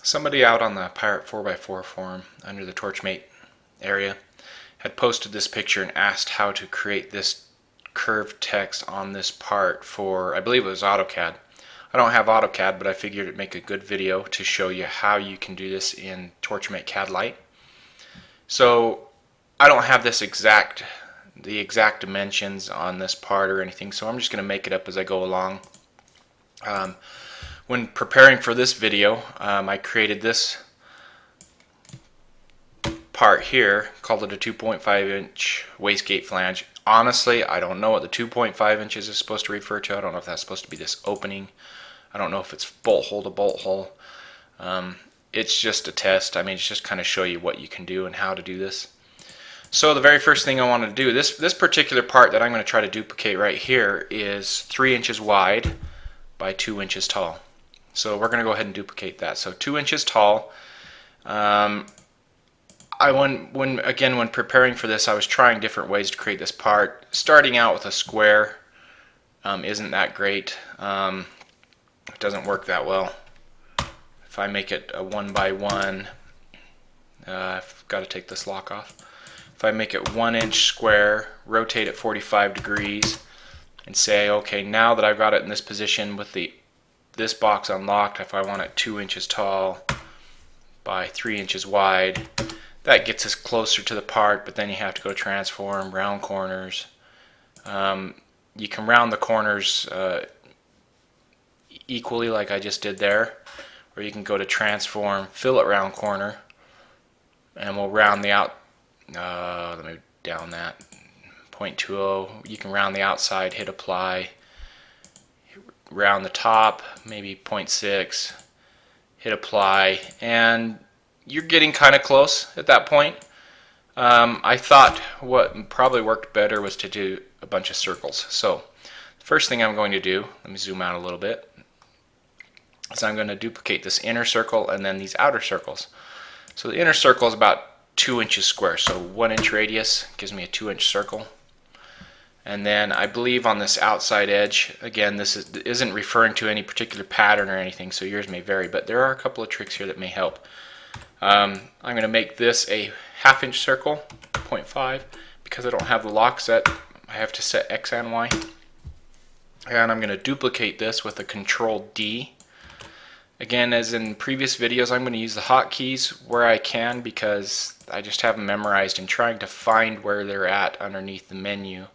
Somebody out on the Pirate 4x4 forum under the Torchmate area had posted this picture and asked how to create this curved text on this part for, I believe it was AutoCAD. I don't have AutoCAD, but I figured it'd make a good video to show you how you can do this in Torchmate CAD Lite. So I don't have the exact dimensions on this part or anything, so I'm just going to make it up as I go along. When preparing for this video, I created this part here, called it a 2.5 inch wastegate flange. Honestly, I don't know what the 2.5 inches is supposed to refer to. I don't know if that's supposed to be this opening. I don't know if it's bolt hole to bolt hole. It's just a test. I mean, it's just kind of show you what you can do and how to do this. So the very first thing I want to do, this particular part that I'm going to try to duplicate right here is 3 inches wide by 2 inches tall. So we're going to go ahead and duplicate that. So 2 inches tall. When preparing for this, I was trying different ways to create this part. Starting out with a square isn't that great. It doesn't work that well. If I make it a 1 by 1, I've got to take this lock off. If I make it 1 inch square, rotate it 45 degrees, and say, okay, now that I've got it in this position with this box unlocked, if I want it 2 inches tall by 3 inches wide, that gets us closer to the part, but then you have to go transform, round corners. You can round the corners equally like I just did there, or you can go to transform, fillet round corner, and we'll round the out. Let me down that 0.20. You can round the outside, hit apply, round the top, maybe 0.6, hit apply, and you're getting kind of close at that point. I thought what probably worked better was to do a bunch of circles. So the first thing I'm going to do, let me zoom out a little bit, is I'm going to duplicate this inner circle and then these outer circles. So the inner circle is about 2 inches square, so 1 inch radius gives me a 2 inch circle. And then I believe on this outside edge, again, this isn't referring to any particular pattern or anything, so yours may vary, but there are a couple of tricks here that may help. I'm going to make this a 1/2 inch circle, 0.5, because I don't have the lock set. I have to set X and Y. And I'm going to duplicate this with a Control D. Again, as in previous videos, I'm going to use the hotkeys where I can because I just have them memorized, and trying to find where they're at underneath the menu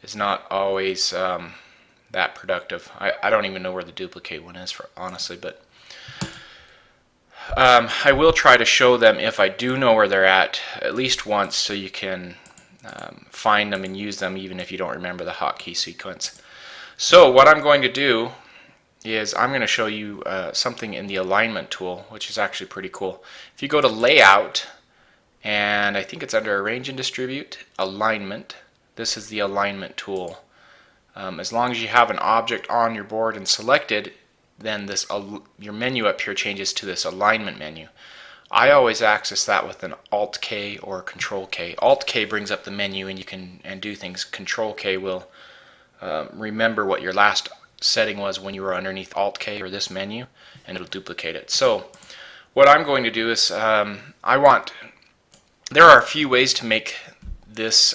is not always that productive. I don't even know where the duplicate one is, honestly, but I will try to show them if I do know where they're at least once, so you can find them and use them even if you don't remember the hotkey sequence. So what I'm going to do is I'm going to show you something in the alignment tool, which is actually pretty cool. If you go to Layout, and I think it's under Arrange and Distribute, Alignment, this is the alignment tool. As long as you have an object on your board and selected, then your menu up here changes to this alignment menu. I always access that with an Alt K or Control K. Alt K brings up the menu and you can do things. Control K will remember what your last setting was when you were underneath Alt K or this menu, and it'll duplicate it. So what I'm going to do is there are a few ways to make this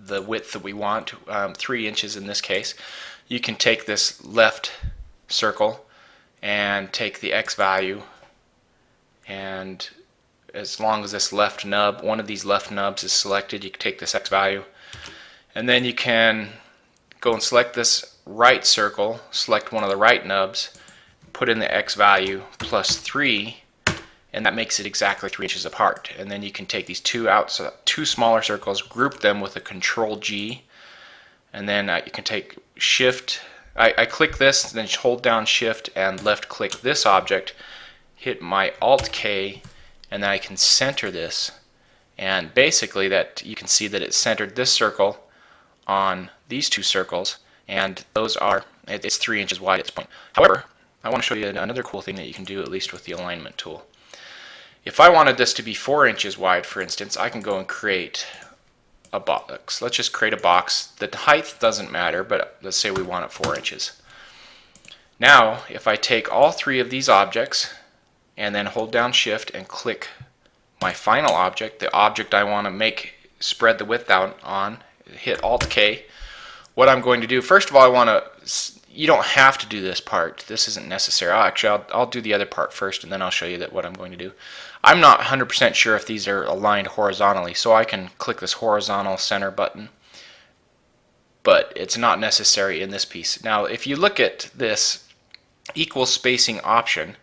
the width that we want, 3 inches in this case. You can take this left circle and take the X value, and as long as this left nub, one of these left nubs is selected, you can take this X value, and then you can go and select this right circle, select one of the right nubs, put in the X value plus 3, and that makes it exactly 3 inches apart. And then you can take these two smaller circles, group them with a Control G, and then you can take Shift. I click this, then hold down Shift and left click this object, hit my Alt K, and then I can center this. And basically that you can see that it centered this circle on these two circles, and it's 3 inches wide at this point. However, I want to show you another cool thing that you can do, at least with the alignment tool. If I wanted this to be 4 inches wide, for instance, I can go and create a box. Let's just create a box. The height doesn't matter, but let's say we want it 4 inches. Now, if I take all three of these objects and then hold down Shift and click my final object, the object I want to make spread the width out on, hit Alt-K, what I'm going to do, first of all, you don't have to do this part. This isn't necessary. I'll do the other part first, and then I'll show you what I'm going to do. I'm not 100% sure if these are aligned horizontally, so I can click this horizontal center button, but it's not necessary in this piece. Now, if you look at this equal spacing option,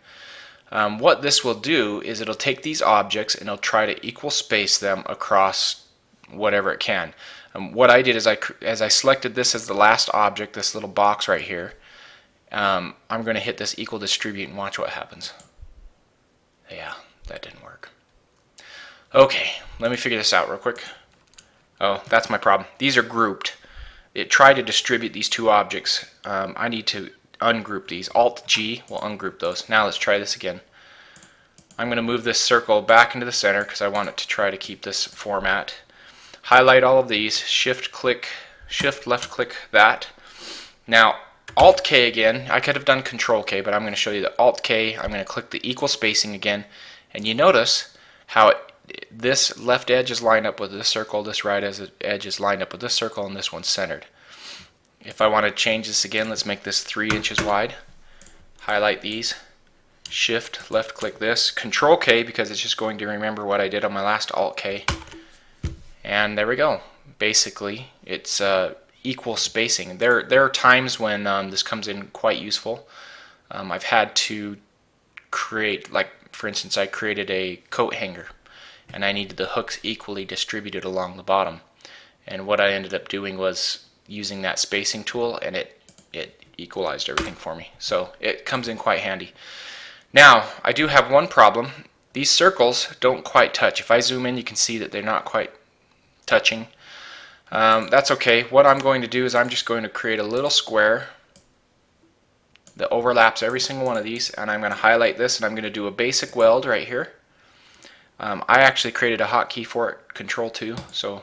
what this will do is it'll take these objects and it'll try to equal space them across whatever it can. What I did is as I selected this as the last object, this little box right here, I'm going to hit this equal distribute and watch what happens. Yeah, that didn't work. Okay, let me figure this out real quick. Oh, that's my problem. These are grouped. It tried to distribute these two objects. I need to ungroup these. Alt-G will ungroup those. Now let's try this again. I'm going to move this circle back into the center because I want it to try to keep this format. Highlight all of these, shift left click that. Now Alt-K again, I could have done Control-K, but I'm going to show you the Alt-K. I'm going to click the equal spacing again, and you notice how this left edge is lined up with this circle, this right edge is lined up with this circle, and this one's centered. If I want to change this again, let's make this 3 inches wide. Highlight these, shift left click this, Control-K because it's just going to remember what I did on my last Alt-K. And there we go. Basically, it's equal spacing. There are times when this comes in quite useful. I've had to create, like for instance, I created a coat hanger, and I needed the hooks equally distributed along the bottom. And what I ended up doing was using that spacing tool, and it equalized everything for me. So it comes in quite handy. Now, I do have one problem. These circles don't quite touch. If I zoom in, you can see that they're not quite touching. That's okay. What I'm going to do is I'm just going to create a little square that overlaps every single one of these, and I'm going to highlight this, and I'm going to do a basic weld right here. I actually created a hotkey for it, Control 2, so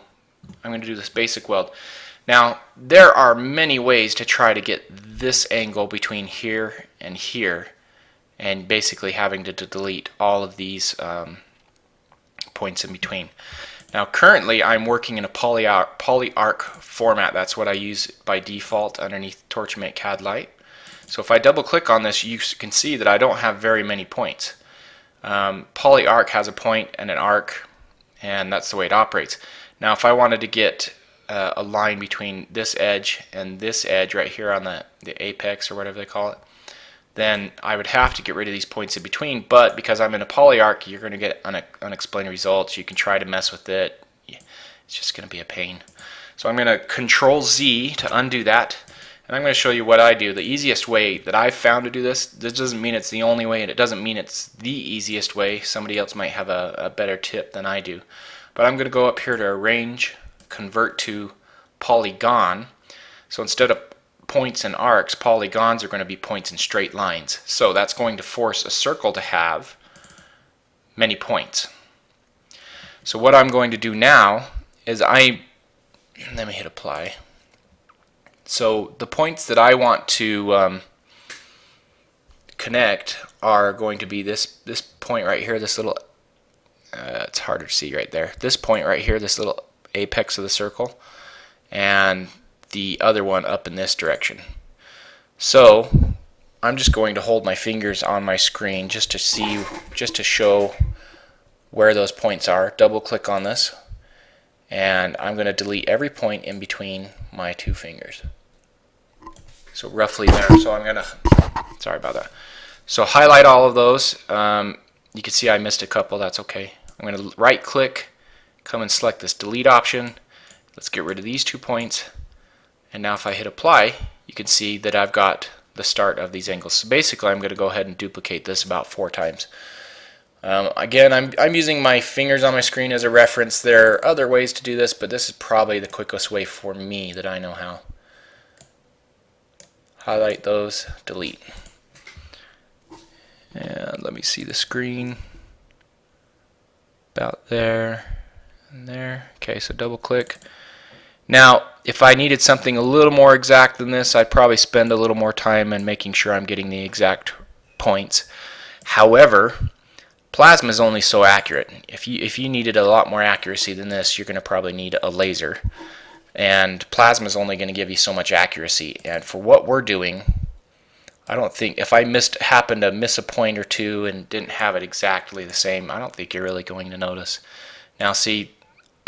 I'm going to do this basic weld. Now, there are many ways to try to get this angle between here, and basically having to delete all of these points in between. Now currently I'm working in a polyarc format. That's what I use by default underneath Torchmate CAD Lite. So if I double click on this, you can see that I don't have very many points. Polyarc has a point and an arc, and that's the way it operates. Now if I wanted to get a line between this edge and this edge right here on the apex or whatever they call it, then I would have to get rid of these points in between. But because I'm in a polyarc, you're going to get unexplained results. You can try to mess with it. It's just going to be a pain. So I'm going to Control Z to undo that, and I'm going to show you what I do. The easiest way that I've found to do this doesn't mean it's the only way, and it doesn't mean it's the easiest way. Somebody else might have a better tip than I do. But I'm going to go up here to Arrange, Convert to Polygon. So instead of points and arcs, polygons are going to be points and straight lines. So that's going to force a circle to have many points. So what I'm going to do now is let me hit apply. So the points that I want to connect are going to be this point right here, this little, it's harder to see right there, this point right here, this little apex of the circle, and the other one up in this direction. So I'm just going to hold my fingers on my screen just to show where those points are. Double click on this, and I'm going to delete every point in between my two fingers. So roughly there. So I'm going to, sorry about that. So highlight all of those. You can see I missed a couple. That's okay. I'm going to right click, come and select this delete option. Let's get rid of these 2 points. And now if I hit apply, you can see that I've got the start of these angles. So basically I'm going to go ahead and duplicate this about 4 times. Again, I'm using my fingers on my screen as a reference. There are other ways to do this, but this is probably the quickest way for me that I know how. Highlight those, delete. And let me see the screen. About there and there. Okay, so double click. Now, if I needed something a little more exact than this, I'd probably spend a little more time in making sure I'm getting the exact points. However, plasma is only so accurate. If you needed a lot more accuracy than this, you're going to probably need a laser. And plasma is only going to give you so much accuracy. And for what we're doing, I don't think, if I happened to miss a point or two and didn't have it exactly the same, I don't think you're really going to notice. Now see,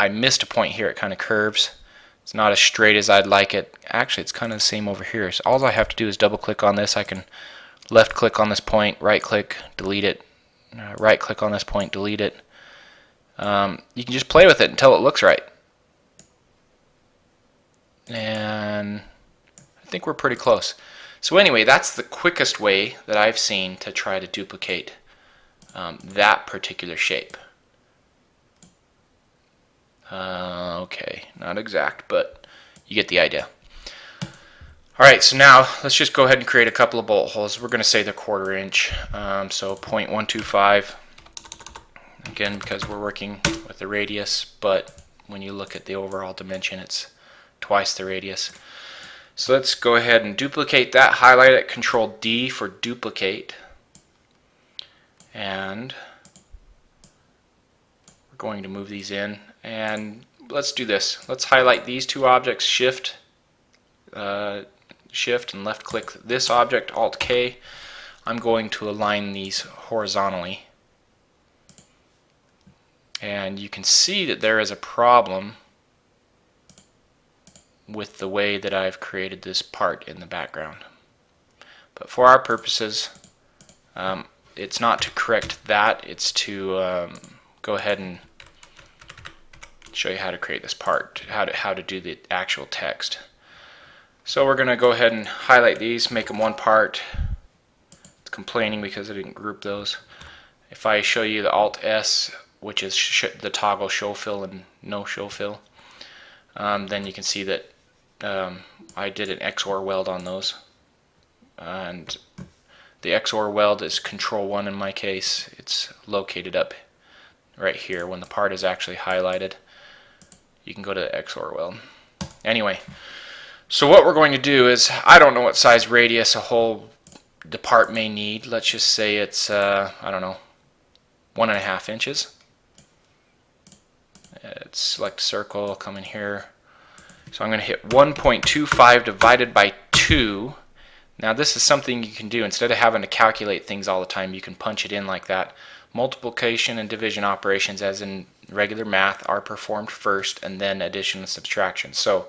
I missed a point here. It kind of curves. It's not as straight as I'd like it. Actually, it's kind of the same over here. So all I have to do is double click on this. I can left click on this point, right click, delete it, right click on this point, delete it. You can just play with it until it looks right. And I think we're pretty close. So anyway, that's the quickest way that I've seen to try to duplicate that particular shape. Okay, not exact, but you get the idea. Alright, so now let's just go ahead and create a couple of bolt holes. We're going to say they're 1/4 inch, so 0.125. Again, because we're working with the radius, but when you look at the overall dimension, it's twice the radius. So let's go ahead and duplicate that, highlight it, Control D for duplicate, and we're going to move these in. And let's do this. Let's highlight these two objects, Shift and left click this object, Alt K. I'm going to align these horizontally. And you can see that there is a problem with the way that I've created this part in the background. But for our purposes, it's not to correct that, it's to go ahead and show you how to create this part, how to do the actual text. So we're going to go ahead and highlight these, make them one part. It's complaining because I didn't group those. If I show you the Alt S, which is the toggle show fill and no show fill, then you can see that I did an XOR weld on those. And the XOR weld is Control 1 in my case. It's located up right here when the part is actually highlighted. You can go to the XOR weld. Anyway, so what we're going to do is, I don't know what size radius the part may need. Let's just say it's, I don't know, 1.5 inches. Select circle, come in here. So I'm going to hit 1.25 divided by 2. Now this is something you can do. Instead of having to calculate things all the time, you can punch it in like that. Multiplication and division operations, as in regular math, are performed first, and then addition and subtraction. So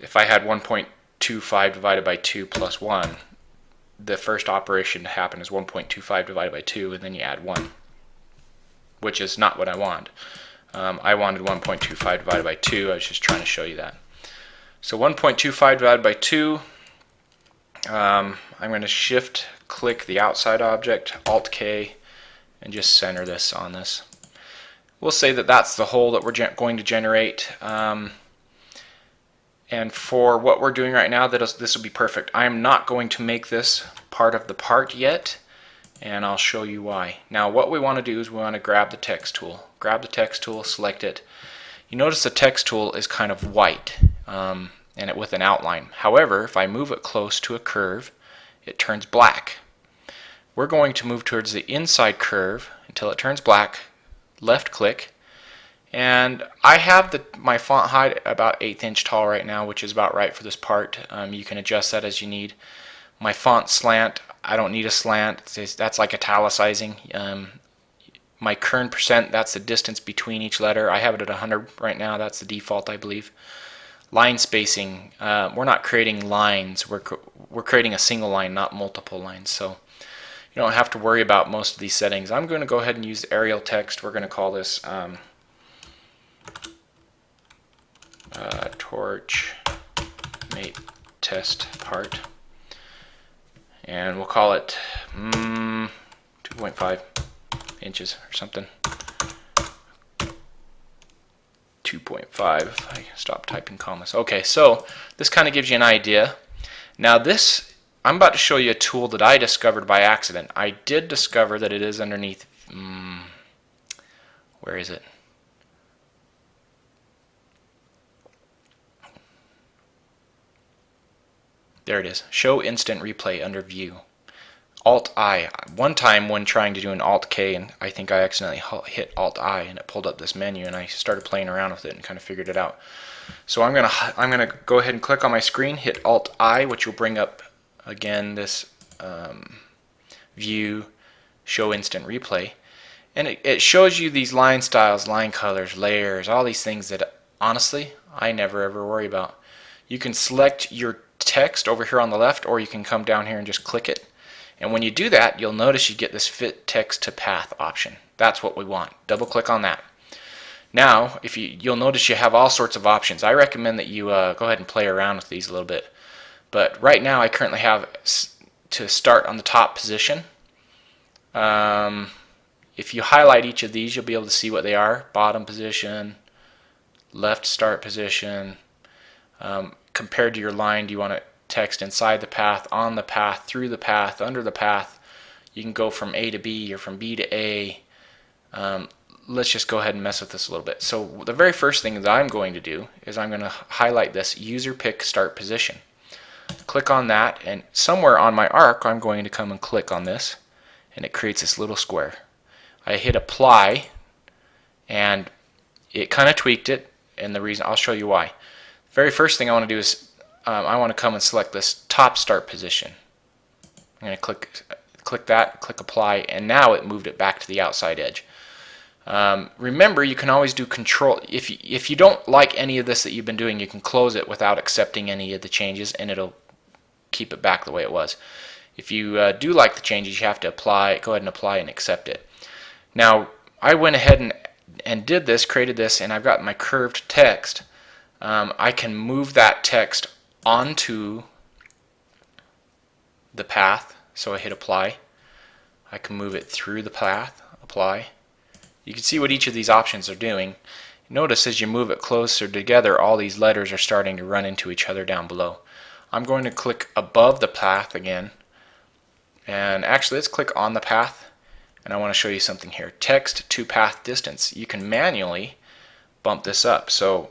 if I had 1.25 divided by 2 plus 1, the first operation to happen is 1.25 divided by 2, and then you add 1, which is not what I want. I wanted 1.25 divided by 2. I was just trying to show you that. So 1.25 divided by 2, I'm going to shift click the outside object, Alt K, and just center this on this. We'll say that that's the hole that we're going to generate. And for what we're doing right now, this will be perfect. I am not going to make this part of the part yet, and I'll show you why. Now what we want to do is we want to grab the text tool. Grab the text tool, select it. You notice the text tool is kind of white and it with an outline. However, if I move it close to a curve, it turns black. We're going to move towards the inside curve until it turns black, left click, and I have my font height about 1/8 inch tall right now, which is about right for this part. You can adjust that as you need. My font slant, I don't need a slant. That's like italicizing. My kern percent, that's the distance between each letter. I have it at 100 right now. That's the default, I believe. Line spacing, we're not creating lines. We're creating a single line, not multiple lines. So you don't have to worry about most of these settings. I'm going to go ahead and use Arial text. We're going to call this Torchmate test part, and we'll call it 2.5 inches or something. 2.5 if I stop typing commas. Okay, so this kind of gives you an idea. Now this, I'm about to show you a tool that I discovered by accident. I did discover that it is underneath, where is it? There it is. Show instant replay under view. Alt-I. One time when trying to do an Alt-K, and I think I accidentally hit Alt-I and it pulled up this menu, and I started playing around with it and kind of figured it out. So I'm gonna go ahead and click on my screen, hit Alt-I, which will bring up again this view, show instant replay, and it shows you these line styles, line colors, layers, all these things that honestly I never ever worry about. You can select your text over here on the left, or you can come down here and just click it. And when you do that, you'll notice you get this fit text to path option. That's what we want. Double click on that. Now, you'll notice you have all sorts of options. I recommend that you go ahead and play around with these a little bit. But right now, I currently have to start on the top position. If you highlight each of these, you'll be able to see what they are. Bottom position, left start position. Compared to your line, do you want to text inside the path, on the path, through the path, under the path? You can go from A to B or from B to A. Let's just go ahead and mess with this a little bit. So the very first thing that I'm going to do is I'm going to highlight this user pick start position. Click on that, and somewhere on my arc I'm going to come and click on this, and it creates this little square. I hit apply, and it kind of tweaked it, and the reason I'll show you why. Very first thing I want to do is I want to come and select this top start position. I'm going to click that, click apply, and now it moved it back to the outside edge. Remember, you can always do control. If you don't like any of this that you've been doing, you can close it without accepting any of the changes, and it'll keep it back the way it was. If you do like the changes, you have to apply. Go ahead and apply and accept it. Now, I went ahead and did this, created this, and I've got my curved text. I can move that text onto the path, so I hit apply. I can move it through the path, apply. You can see what each of these options are doing. Notice as you move it closer together, all these letters are starting to run into each other down below. I'm going to click above the path again, and actually let's click on the path, and I want to show you something here. Text to path distance. You can manually bump this up. So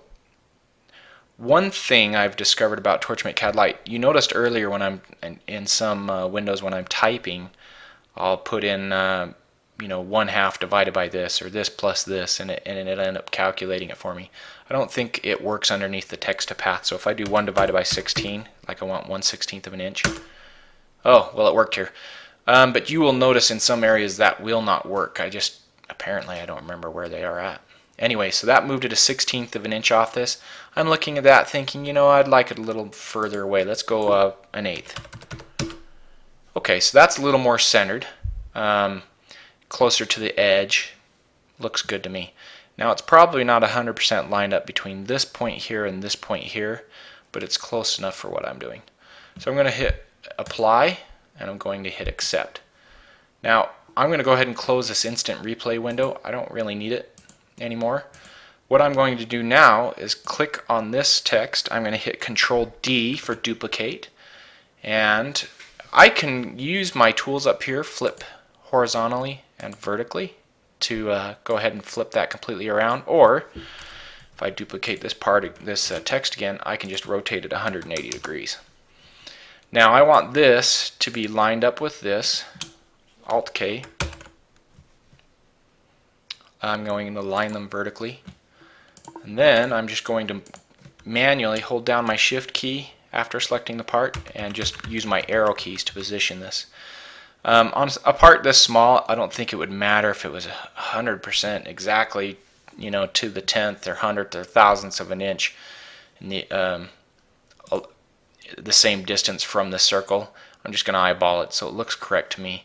one thing I've discovered about Torchmate CAD Lite, you noticed earlier when I'm in some windows when I'm typing, I'll put in 1/2 divided by this, or this plus this, and it'll end up calculating it for me. I don't think it works underneath the text to path. So if I do 1 divided by 16, like I want 1/16 of an inch. Oh, well, it worked here. But you will notice in some areas that will not work. Apparently I don't remember where they are at. Anyway, so that moved it 1/16 of an inch off this. I'm looking at that thinking, I'd like it a little further away. Let's go 1/8. Okay, so that's a little more centered. Closer to the edge. Looks good to me. Now it's probably not 100% lined up between this point here and this point here, but it's close enough for what I'm doing. So I'm going to hit apply, and I'm going to hit accept. Now I'm going to go ahead and close this instant replay window. I don't really need it anymore. What I'm going to do now is click on this text. I'm going to hit Control D for duplicate, and I can use my tools up here, flip horizontally and vertically, to go ahead and flip that completely around. Or if I duplicate this text again, I can just rotate it 180 degrees. Now I want this to be lined up with this. Alt K. I'm going to line them vertically, and then I'm just going to manually hold down my shift key after selecting the part and just use my arrow keys to position this. On a part this small, I don't think it would matter if it was 100% exactly, to the 10th or 100th or 1000th of an inch in the same distance from the circle. I'm just going to eyeball it so it looks correct to me.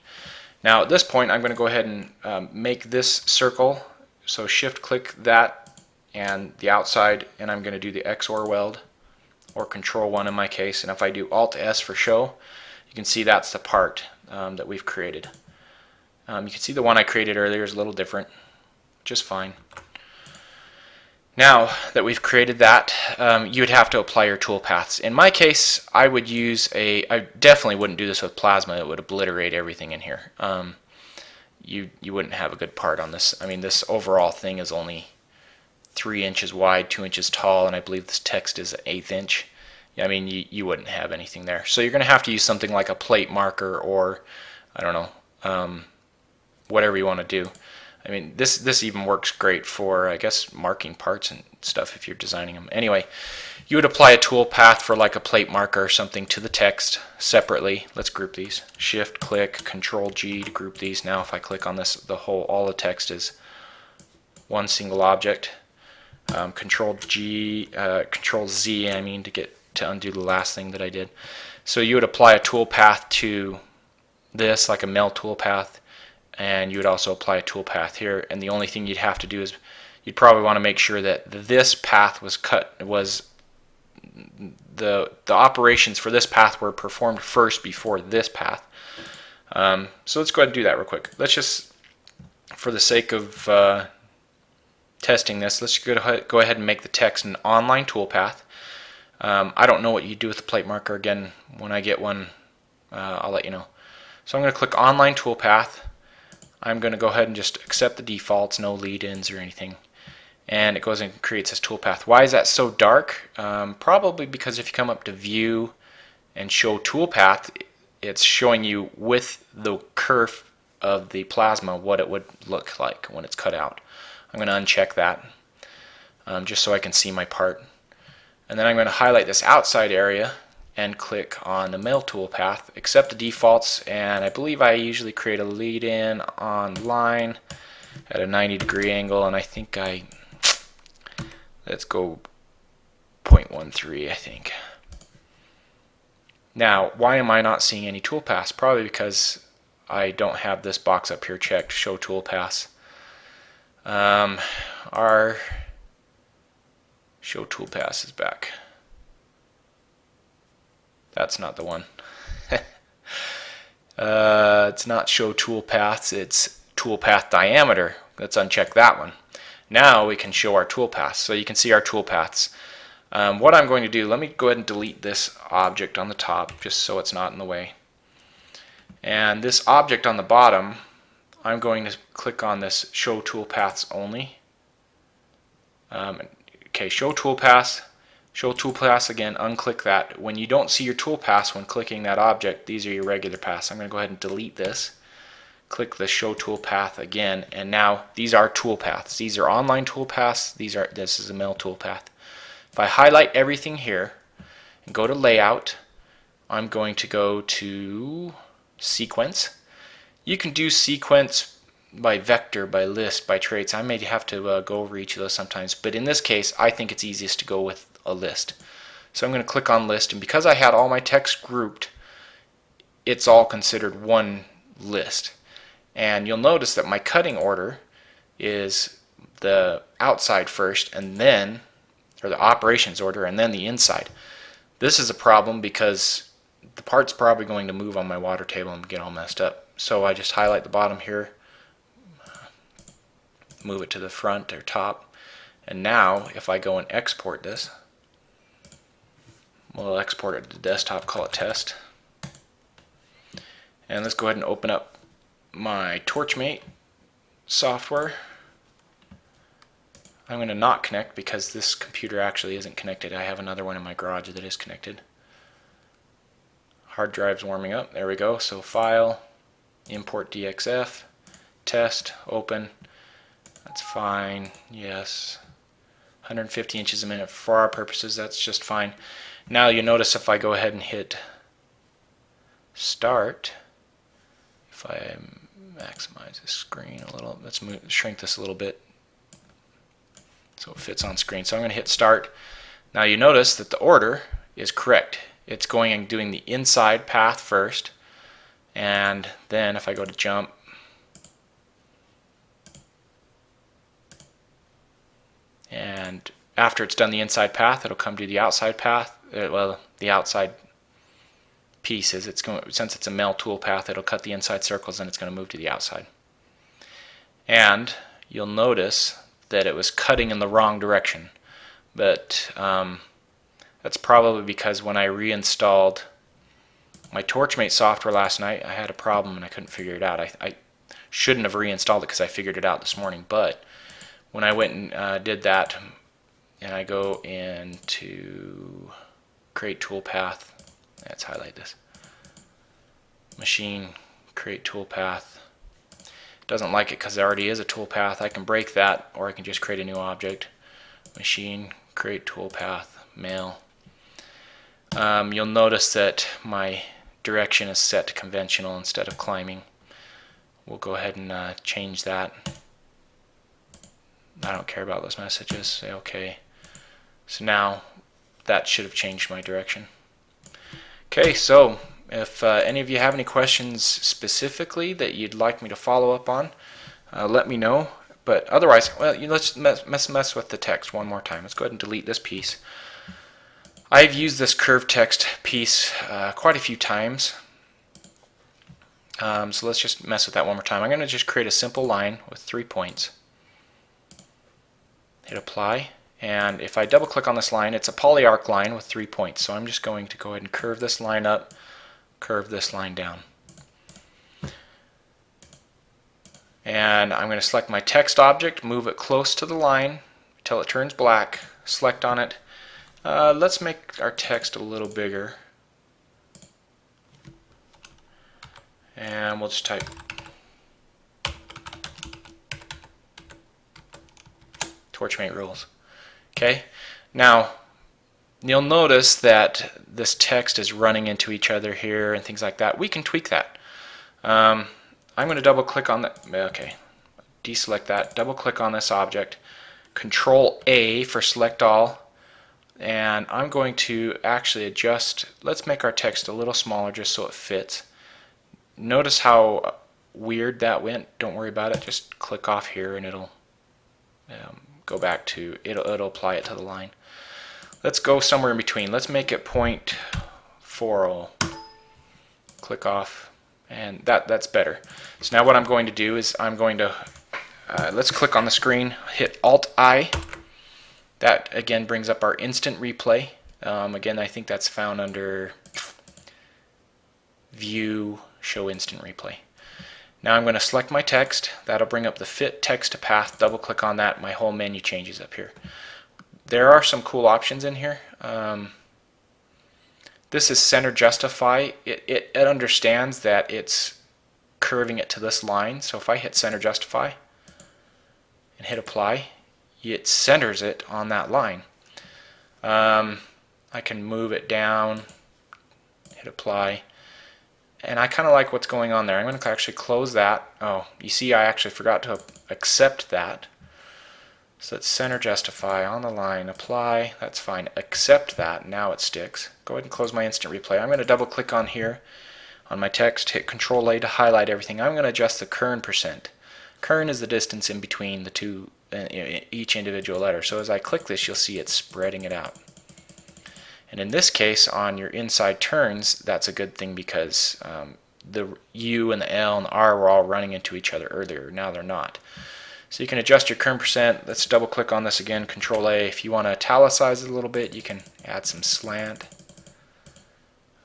Now at this point, I'm going to go ahead and make this circle. So shift click that and the outside, and I'm going to do the XOR weld, or Control 1 in my case. And if I do Alt S for show, you can see that's the part that we've created. You can see the one I created earlier is a little different, just fine. Now that we've created that, you would have to apply your tool paths. In my case, I definitely wouldn't do this with plasma. It would obliterate everything in here. You wouldn't have a good part on this. I mean, this overall thing is only 3 inches wide, 2 inches tall, and I believe this text is 1/8 inch. I mean, you wouldn't have anything there. So you're going to have to use something like a plate marker, or I don't know, whatever you want to do. I mean, this even works great for, I guess, marking parts and stuff if you're designing them. Anyway, you would apply a tool path for like a plate marker or something to the text separately. Let's group these. Shift click, Control G to group these. Now if I click on this, all the text is one single object. Control G, Control Z, I mean, to undo the last thing that I did. So you would apply a tool path to this, like a meld tool path, and you would also apply a tool path here. And the only thing you'd have to do is you'd probably want to make sure that this path was the operations for this path were performed first before this path. So let's go ahead and do that real quick. Let's just, for the sake of testing this, let's go ahead and make the text an online toolpath. I don't know what you do with the plate marker. Again, when I get one, I'll let you know. So I'm going to click online toolpath. I'm going to go ahead and just accept the defaults, no lead-ins or anything. And it goes and creates this toolpath. Why is that so dark? Probably because if you come up to View and Show Toolpath, it's showing you with the curve of the plasma what it would look like when it's cut out. I'm going to uncheck that just so I can see my part. And then I'm going to highlight this outside area and click on the Meld Toolpath, accept the defaults, and I believe I usually create a lead-in on line at a 90-degree angle, and I think let's go 0.13, I think. Now, why am I not seeing any toolpaths? Probably because I don't have this box up here checked, Show Toolpaths. Our Show Toolpaths is back. That's not the one. It's not Show Toolpaths, it's Toolpath Diameter. Let's uncheck that one. Now we can show our toolpaths. So you can see our toolpaths. What I'm going to do, let me go ahead and delete this object on the top just so it's not in the way. And this object on the bottom, I'm going to click on this Show Toolpaths Only. Okay, Show Toolpaths. Show Toolpaths again, unclick that. When you don't see your toolpaths when clicking that object, these are your regular paths. I'm going to go ahead and delete this. Click the Show Toolpath again, and now these are toolpaths. These are online toolpaths. This is a Meld toolpath. If I highlight everything here and go to Layout, I'm going to go to Sequence. You can do sequence by vector, by list, by traits. I may have to go over each of those sometimes, but in this case, I think it's easiest to go with a list. So I'm going to click on List, and because I had all my text grouped, it's all considered one list. And you'll notice that my cutting order is the outside first, and then, or the operations order, and then the inside. This is a problem because the part's probably going to move on my water table and get all messed up. So I just highlight the bottom here, move it to the front or top, and now if I go and export this, we'll export it to the desktop, call it test. And let's go ahead and open up my Torchmate software. I'm going to not connect because this computer actually isn't connected. I have another one in my garage that is connected. Hard drive's warming up. There we go. So File, Import DXF, Test, Open. That's fine. Yes. 150 inches a minute. For our purposes, that's just fine. Now you notice if I go ahead and hit Start, if I maximize the screen a little, let's shrink this a little bit so it fits on screen. So I'm going to hit Start. Now you notice that the order is correct. It's going and doing the inside path first, and then if I go to Jump, and after it's done the inside path, it'll come to the outside path. Well, the outside pieces. It's going, since it's a Meld toolpath, it'll cut the inside circles, and it's going to move to the outside. And you'll notice that it was cutting in the wrong direction, but that's probably because when I reinstalled my Torchmate software last night, I had a problem and I couldn't figure it out. I shouldn't have reinstalled it because I figured it out this morning, but when I went and did that, and I go into create toolpath. Let's highlight this. Machine, create toolpath. Doesn't like it because there already is a toolpath. I can break that, or I can just create a new object. Machine, create toolpath, mail. You'll notice that my direction is set to conventional instead of climbing. We'll go ahead and change that. I don't care about those messages. Say OK. So now that should have changed my direction. Okay, so if any of you have any questions specifically that you'd like me to follow up on, let me know. But otherwise, well, let's mess with the text one more time. Let's go ahead and delete this piece. I've used this curved text piece quite a few times. So let's just mess with that one more time. I'm going to just create a simple line with 3 points. Hit apply. And if I double click on this line, it's a polyarc line with 3 points. So I'm just going to go ahead and curve this line up, curve this line down. And I'm going to select my text object, move it close to the line until it turns black, select on it. Let's make our text a little bigger. And we'll just type Torchmate rules. Okay, now you'll notice that this text is running into each other here and things like that. We can tweak that. I'm going to double click on that. Okay, deselect that, double click on this object, Control A for select all, and I'm going to actually adjust. Let's make our text a little smaller just so it fits. Notice how weird that went. Don't worry about it, just click off here and it'll go back to, it'll apply it to the line. Let's go somewhere in between. Let's make it 0.40. Click off, and that's better. So now what I'm going to do is I'm going to let's click on the screen, hit Alt-I. That again brings up our instant replay. Again, I think that's found under View, Show Instant Replay. Now I'm going to select my text. That'll bring up the Fit Text to Path. Double click on that. My whole menu changes up here. There are some cool options in here. This is Center Justify. It understands that it's curving it to this line. So if I hit Center Justify and hit Apply, it centers it on that line. I can move it down, hit Apply. And I kind of like what's going on there. I'm going to actually close that. Oh, you see I actually forgot to accept that. So let's Center Justify on the line, Apply, that's fine. Accept that, now it sticks. Go ahead and close my instant replay. I'm going to double click on here on my text, hit Control A to highlight everything. I'm going to adjust the kern %. Kern is the distance in between the two, each individual letter. So as I click this, you'll see it's spreading it out. And in this case, on your inside turns, that's a good thing because the U and the L and the R were all running into each other earlier. Now they're not. So you can adjust your kern %. Let's double click on this again, Control A. If you want to italicize it a little bit, you can add some slant.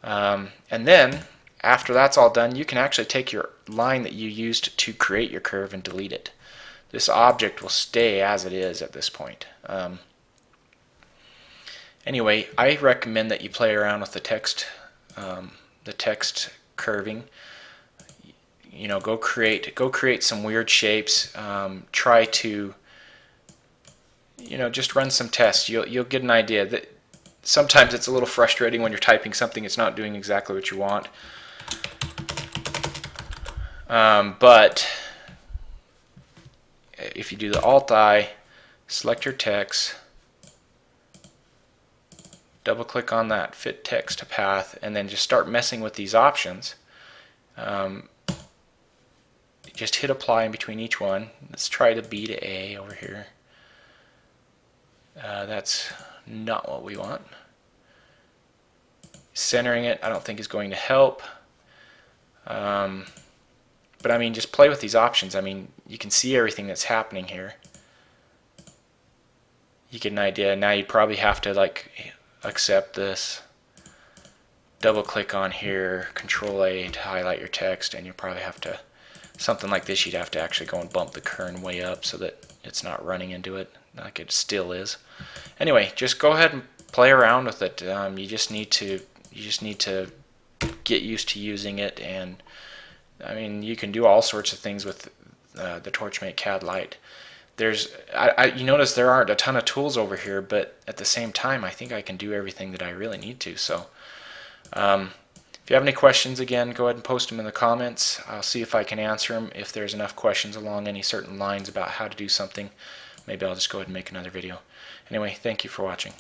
And then, after that's all done, you can actually take your line that you used to create your curve and delete it. This object will stay as it is at this point. Anyway, I recommend that you play around with the text curving. You know, go create some weird shapes. Try to, you know, just run some tests. You'll get an idea that sometimes it's a little frustrating when you're typing something it's not doing exactly what you want. But if you do the Alt-I, select your text, double click on that Fit Text to Path, and then just start messing with these options. Just hit Apply in between each one. Let's try the B to A over here. That's not what we want. Centering it, I don't think is going to help. But I mean, just play with these options. I mean, you can see everything that's happening here. You get an idea. Now you probably have to like accept this. Double click on here, Control A to highlight your text, and you probably have to, something like this, you'd have to actually go and bump the kern way up so that it's not running into it like it still is. Anyway, just go ahead and play around with it. You just need to get used to using it, and I mean, you can do all sorts of things with the Torchmate CAD Lite. You notice there aren't a ton of tools over here, but at the same time, I think I can do everything that I really need to. So if you have any questions, again, go ahead and post them in the comments. I'll see if I can answer them. If there's enough questions along any certain lines about how to do something, maybe I'll just go ahead and make another video. Anyway, thank you for watching.